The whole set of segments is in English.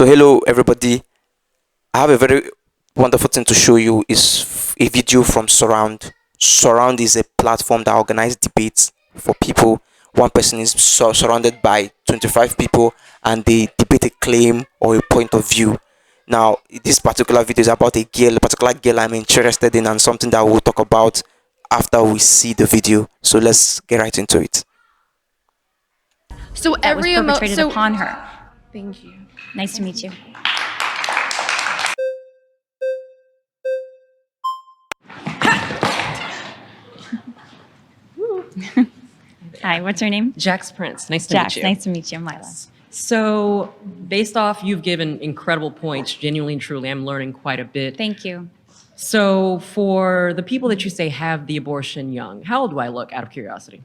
So hello everybody. I have a very wonderful thing to show you. Is a video from Surround. Surround is a platform that organizes debates for people. One person is surrounded by 25 people and they debate a claim or a point of view. Now, this particular video is about a girl, a particular girl I'm interested in, and something that we'll talk about after we see the video. So let's get right into it. So that was perpetrated upon her. Thank you. Nice to meet you. Hi, what's your name? Jax Prince. Nice to Jax, meet you. nice to meet you. I'm Lila. So, based off, you've given incredible points, genuinely and truly. I'm learning quite a bit. Thank you. So, for the people that you say have the abortion young, how old do I look, out of curiosity?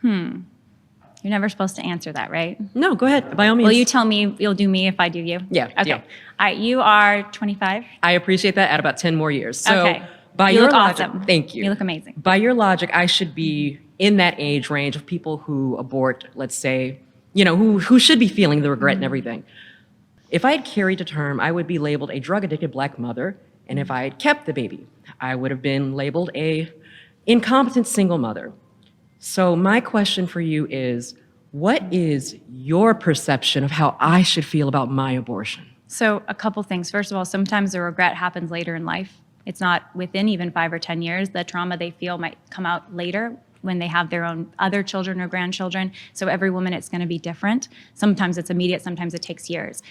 You're never supposed to answer that, right? No, go ahead. By all means. Will you tell me you'll do me if I do you? Yeah, Okay. deal. All right, you are 25? I appreciate that. Add about 10 more years. So, Okay. by You your look logic, awesome. thank you. You look amazing. By your logic, I should be in that age range of people who abort, let's say, who should be feeling the regret and everything. If I had carried to term, I would be labeled a drug-addicted black mother, and if I had kept the baby, I would have been labeled a incompetent single mother. So my question for you is, what is your perception of how I should feel about my abortion? So a couple things. First of all, sometimes the regret happens later in life. It's not within even 5 or 10 years. The trauma they feel might come out later when they have their own other children or grandchildren. So every woman, it's going to be different. Sometimes it's immediate, sometimes it takes years.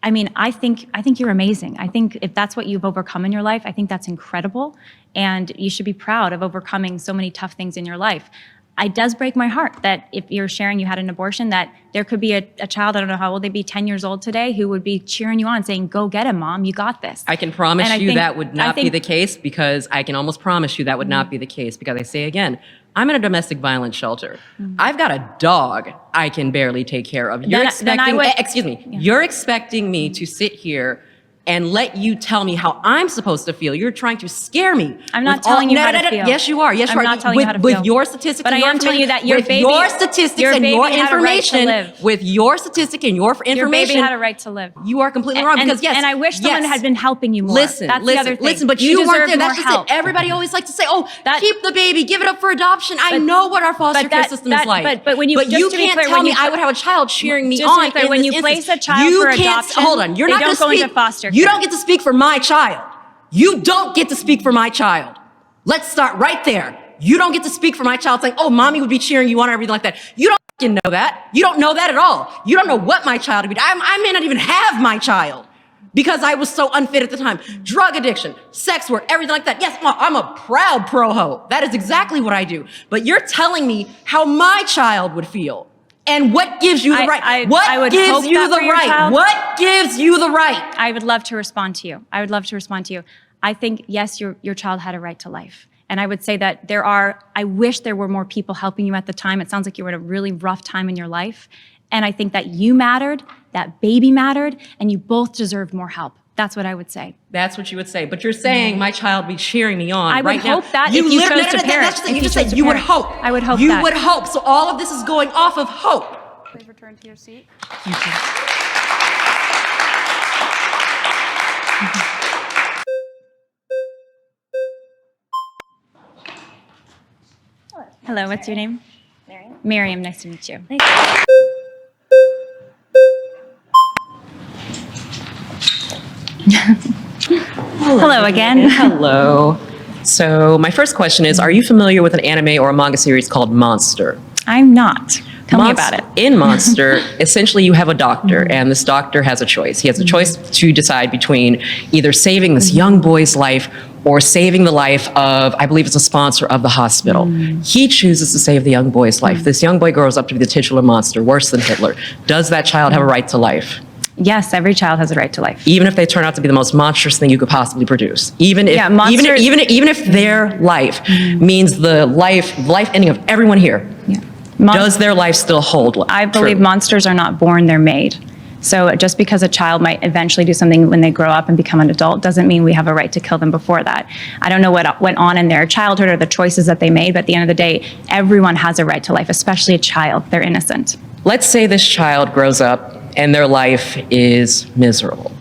I mean, I think you're amazing. I think if that's what you've overcome in your life, I think that's incredible. And you should be proud of overcoming so many tough things in your life. It does break my heart that if you're sharing you had an abortion, that there could be a child, I don't know how old they'd be, 10 years old today, who would be cheering you on, saying, go get him, Mom, you got this. I can promise And I you think- that would not be the case, because I can almost promise you that would not be the case, because I say again, I'm in a domestic violence shelter. I've got a dog I can barely take care of. You're you're expecting me to sit here and let you tell me how I'm supposed to feel. You're trying to scare me. I'm not telling you how to feel. Yes, you are. Yes, you are. I'm not telling you how to feel. With your statistics, But and I your am telling you that information- your baby, with your statistics your and baby your had a right to information, live. with your statistic and your information, Your baby had a right to live. you are completely wrong. And, Because yes, and I wish someone yes. had been helping you more. Listen, That's the other thing. listen, but you weren't there. deserve That's more just help. it. Everybody always likes to say, "Oh, That- keep the baby, give it up for adoption." I But- know what our foster but care that- system that- is like. but when you- just you to be can't clear, tell when me you I put- would have a child cheering me Just to be on. clear, in when this you place instance. a child You for can't- adoption, hold on, you're they not don't gonna go into speak. foster You care. don't get to speak for my child. You don't get to speak for my child. Let's start right there. You don't get to speak for my child saying, "Oh, mommy would be cheering you on," or everything like that. You don't fucking know that. You don't know that at all. You don't know what my child would be. I may not even have my child because I was so unfit at the time. Drug addiction, sex work, everything like that. Yes, I'm a proud pro-ho. That is exactly what I do. But you're telling me how my child would feel. And what gives you the right? I What would gives hope you that the for your right? child. What gives you the right? I would love to respond to you. I would love to respond to you. I think, yes, your child had a right to life. And I would say that I wish there were more people helping you at the time. It sounds like you were at a really rough time in your life. And I think that you mattered, that baby mattered, and you both deserved more help. That's what I would say. That's what you would say. But you're saying my child be cheering me on I would right now. hope that if you chose to parent. That's the thing. If You just you chose said to you would parent. hope. I would hope You that. would hope. So all of this is going off of hope. Please return to your seat. Hello, what's your name? Miriam. Miriam, nice to meet you. Hello again. Hello. So my first question is, are you familiar with an anime or a manga series called Monster? I'm not. Tell me about it. In Monster, essentially you have a doctor, and this doctor has a choice. He has a choice to decide between either saving this young boy's life or saving the life of, I believe it's a sponsor of the hospital. He chooses to save the young boy's life. This young boy grows up to be the titular monster, worse than Hitler. Does that child have a right to life? Yes, every child has a right to life. Even if they turn out to be the most monstrous thing you could possibly produce. Even if, Yeah, monsters- even if their life means the life ending of everyone here. Yeah. Does their life still hold? I believe true? monsters are not born, they're made. So just because a child might eventually do something when they grow up and become an adult doesn't mean we have a right to kill them before that. I don't know what went on in their childhood or the choices that they made, but at the end of the day, everyone has a right to life, especially a child. They're innocent. Let's say this child grows up and their life is miserable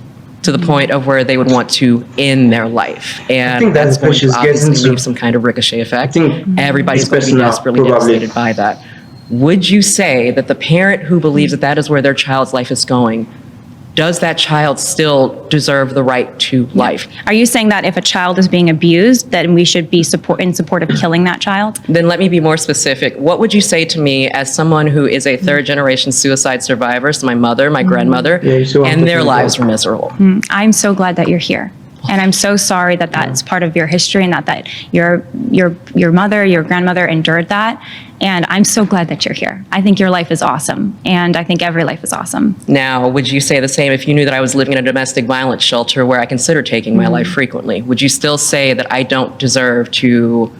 to the point of where they would want to end their life. And think that's that's going what to she's getting obviously to. leave some kind of ricochet effect. think Everybody's it's going to be personal, desperately probably. devastated by that. Would you say that the parent who believes that that is where their child's life is going, does that child still deserve the right to life? Are you saying that if a child is being abused, then we should be in support of killing that child? Then let me be more specific. What would you say to me as someone who is a third generation suicide survivor, so my mother, my grandmother, Yeah, you see what I'm and their talking lives about. were miserable? I'm so glad that you're here. And I'm so sorry that that's part of your history and that your mother, your grandmother endured that. And I'm so glad that you're here. I think your life is awesome. And I think every life is awesome. Now, would you say the same if you knew that I was living in a domestic violence shelter where I consider taking my life frequently? Would you still say that I don't deserve to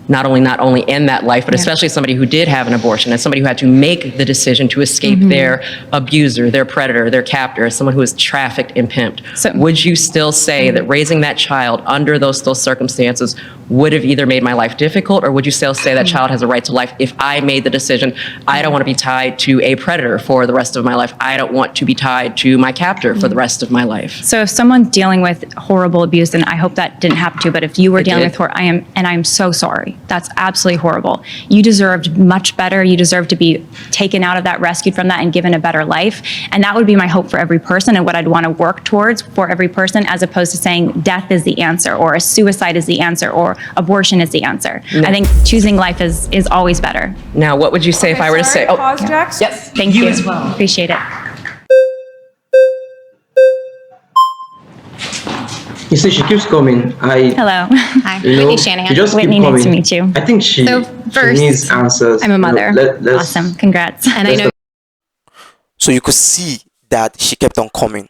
not only end that life, but especially somebody who did have an abortion, as somebody who had to make the decision to escape their abuser, their predator, their captor, as someone who was trafficked and pimped? So- Would you still say that raising that child under those circumstances would have either made my life difficult, or would you still say that child has a right to life if I made the decision, I don't want to be tied to a predator for the rest of my life, I don't want to be tied to my captor for the rest of my life? So if someone's dealing with horrible abuse, and I hope that didn't happen to you, but if you were dealing did. with I'm so sorry. That's absolutely horrible. You deserved much better. You deserve to be taken out of that, rescued from that, and given a better life. And that would be my hope for every person and what I'd want to work towards for every person, as opposed to saying death is the answer, or a suicide is the answer, or abortion is the answer. I think choosing life is always better. Now, what would you say if I were to say, Pause, Jax. yes, Thank you. as well. Appreciate it. You see, she keeps coming. Hello. Hi, You know, Whitney Shanahan. she just Whitney, keep nice coming. to meet you. I think she first, needs answers. I'm a You know, mother. let's- Awesome. Congrats. And I know So you could see that she kept on coming.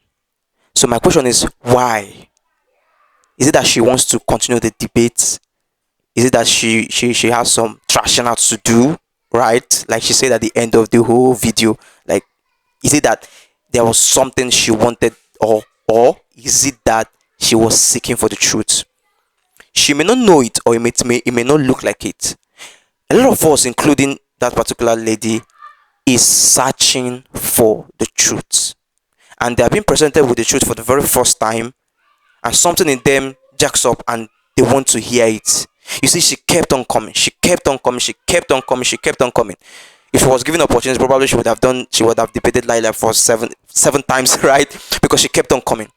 So my question is, why? Is it that she wants to continue the debate? Is it that she has some trashing out to do, right? Like she said at the end of the whole video. Like, is it that there was something she wanted, or is it that she was seeking for the truth? She may not know it, or it may not look like it. A lot of us, including that particular lady, is searching for the truth, and they are being presented with the truth for the very first time, and something in them jacks up and they want to hear it. You see, she kept on coming, she kept on coming, she kept on coming, she kept on coming. If she was given opportunity, probably she would have debated Laila for seven times, right? Because she kept on coming.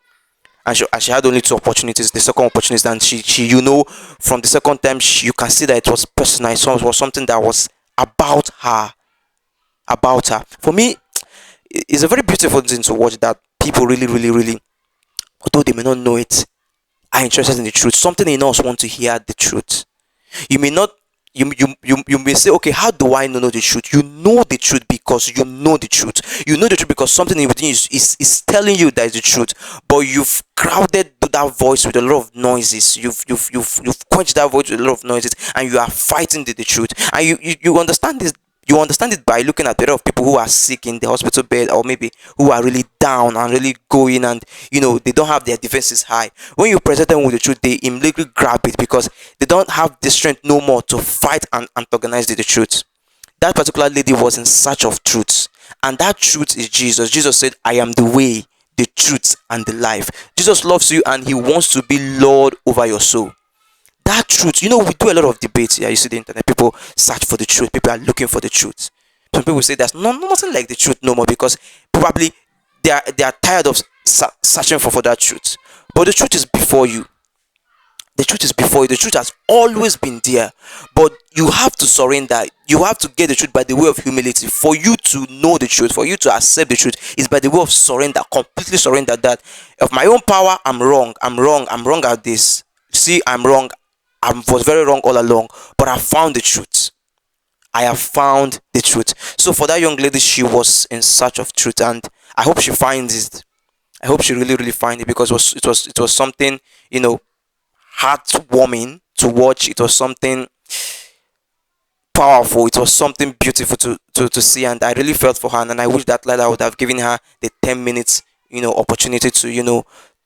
And she had only two opportunities. The second opportunity, and she from the second time, you can see that it was personal. It was something that was about her. For me, it's a very beautiful thing to watch, that people really, really, really, although they may not know it, are interested in the truth. Something in us want to hear the truth. You may not. You may say, okay, how do I know the truth? You know the truth because you know the truth. You know the truth because something within you is telling you that is the truth. But you've crowded that voice with a lot of noises. You've quenched that voice with a lot of noises, and you are fighting the truth. And you understand this. You understand it by looking at a lot of people who are sick in the hospital bed, or maybe who are really down and really going, and they don't have their defenses high. When you present them with the truth, they immediately grab it because they don't have the strength no more to fight and antagonize the truth. That particular lady was in search of truth, and that truth is Jesus. Jesus said, I am the way, the truth, and the life. Jesus loves you, and he wants to be Lord over your soul. That truth, we do a lot of debates. Yeah, you see the internet, people search for the truth, people are looking for the truth. Some people say there's nothing like the truth no more, because probably they are tired of searching for that truth. But the truth is before you. The truth is before you. The truth has always been there, but you have to surrender. You have to get the truth by the way of humility. For you to know the truth, for you to accept the truth, is by the way of surrender. Completely surrender that of my own power, I'm wrong at this. See, I'm wrong. I was very wrong all along, but I found the truth. I have found the truth. So for that young lady, she was in search of truth, and I hope she finds it. I hope she really, really finds it, because it was something, heartwarming to watch. It was something powerful. It was something beautiful to see, and I really felt for her, and I wish that Lila would have given her the 10 minutes, opportunity to,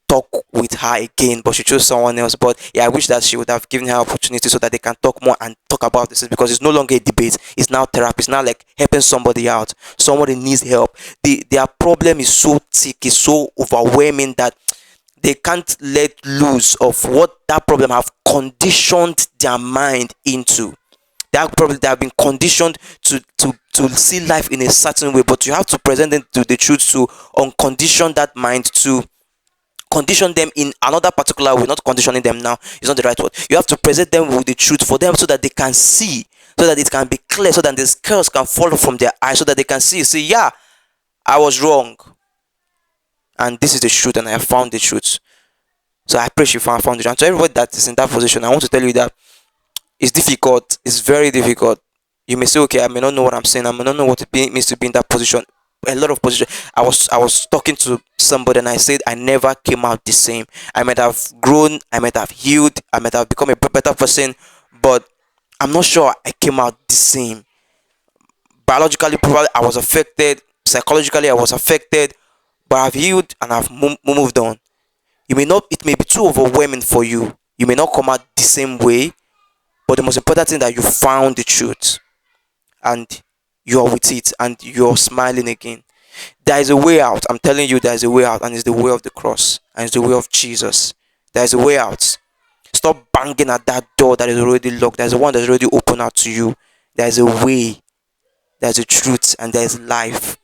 talk with her again, but she chose someone else. But yeah, I wish that she would have given her opportunity so that they can talk more and talk about this, because it's no longer a debate. It's now therapy. It's now like helping somebody out. Somebody needs help. Their problem is so thick, it's so overwhelming that they can't let loose of what that problem have conditioned their mind into. That probably they have been conditioned to see life in a certain way, but you have to present them to the truth, to uncondition that mind, to condition them in another particular way. Not conditioning them now, it's not the right word. You have to present them with the truth for them, so that they can see, so that it can be clear, so that the scales can fall from their eyes, so that they can see, yeah, I was wrong, and this is the truth, and I have found the truth. So I pray you found the truth. And to everybody that is in that position, I want to tell you that it's difficult. It's very difficult. You may say, okay, I may not know what I'm saying. I may not know what it means to be in that position. A lot of position. I was talking to somebody and I said I never came out the same. I might have grown. I might have healed. I might have become a better person, but I'm not sure I came out the same. Biologically, probably I was affected. Psychologically, I was affected, but I've healed and I've moved on. You may not. It may be too overwhelming for you. You may not come out the same way, but the most important thing that you found the truth and you are with it and you're smiling again. There is a way out. I'm telling you, there is a way out, and it's the way of the cross, and it's the way of Jesus. There is a way out. Stop banging at that door that is already locked. There's a one that's already open out to you. There is a way. There's a truth, and there is life.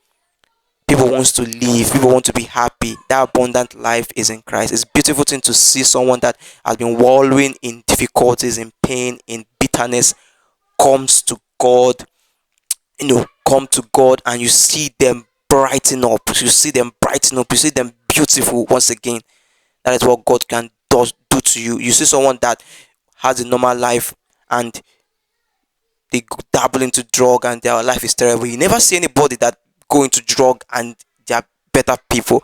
People wants to live. People want to be happy. That abundant life is in Christ. It's a beautiful thing to see someone that has been wallowing in difficulties, in pain, in bitterness, comes to God. Come to God, and you see them brighten up. You see them brighten up. You see them beautiful once again. That is what God can do to you. You see someone that has a normal life and they dabble into drug and their life is terrible. You never see anybody that go into drug and they are better people.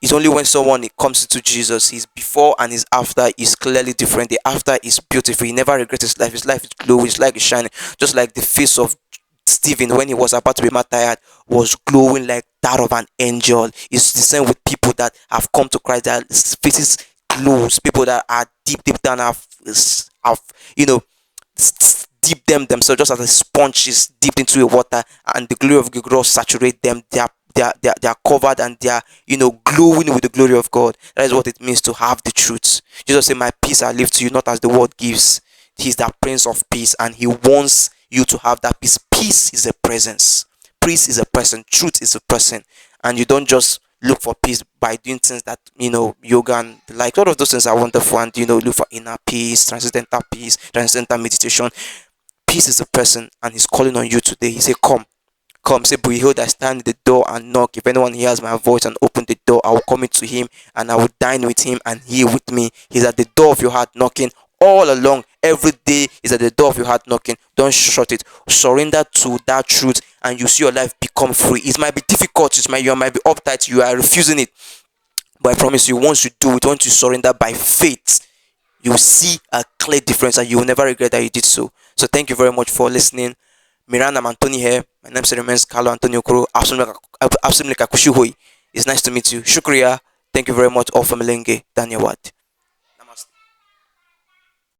It's only when someone comes into Jesus, his before and his after is clearly different. The after is beautiful. He never regrets his life. His life is glowing. His life is shining. Just like the face of Stephen when he was about to be martyred was glowing like that of an angel. It's the same with people that have come to Christ. Their faces glows. People that are deep down have deep themselves, just as a sponge is dipped into a water, and the glory of God saturate them. They are covered, and they are glowing with the glory of God. That is what it means to have the truth. Jesus said, "My peace I leave to you, not as the world gives." He's the Prince of Peace, and he wants you to have that peace. Peace is a presence. Peace is a person. Truth is a person, and you don't just look for peace by doing things that yoga and like. All of those things are wonderful, and look for inner peace, transcendental meditation. Peace is a person, and he's calling on you today. He said, come, say, behold, I stand at the door and knock. If anyone hears my voice and open the door, I will come into him and I will dine with him and he with me. He's at the door of your heart knocking all along. Every day is at the door of your heart knocking. Don't shut it. Surrender to that truth, and you see your life become free. It might be difficult. You might be uptight. You are refusing it. But I promise you, once you do it, once you surrender by faith, you will see a clear difference, and you will never regret that you did so. So thank you very much for listening. Miran, I'm Anthony here. My name remains Carlo Antonio Kuro. Absolutely Kakushuhoi. It's nice to meet you. Shukriya. Thank you very much. All from Melenge. Danyawad.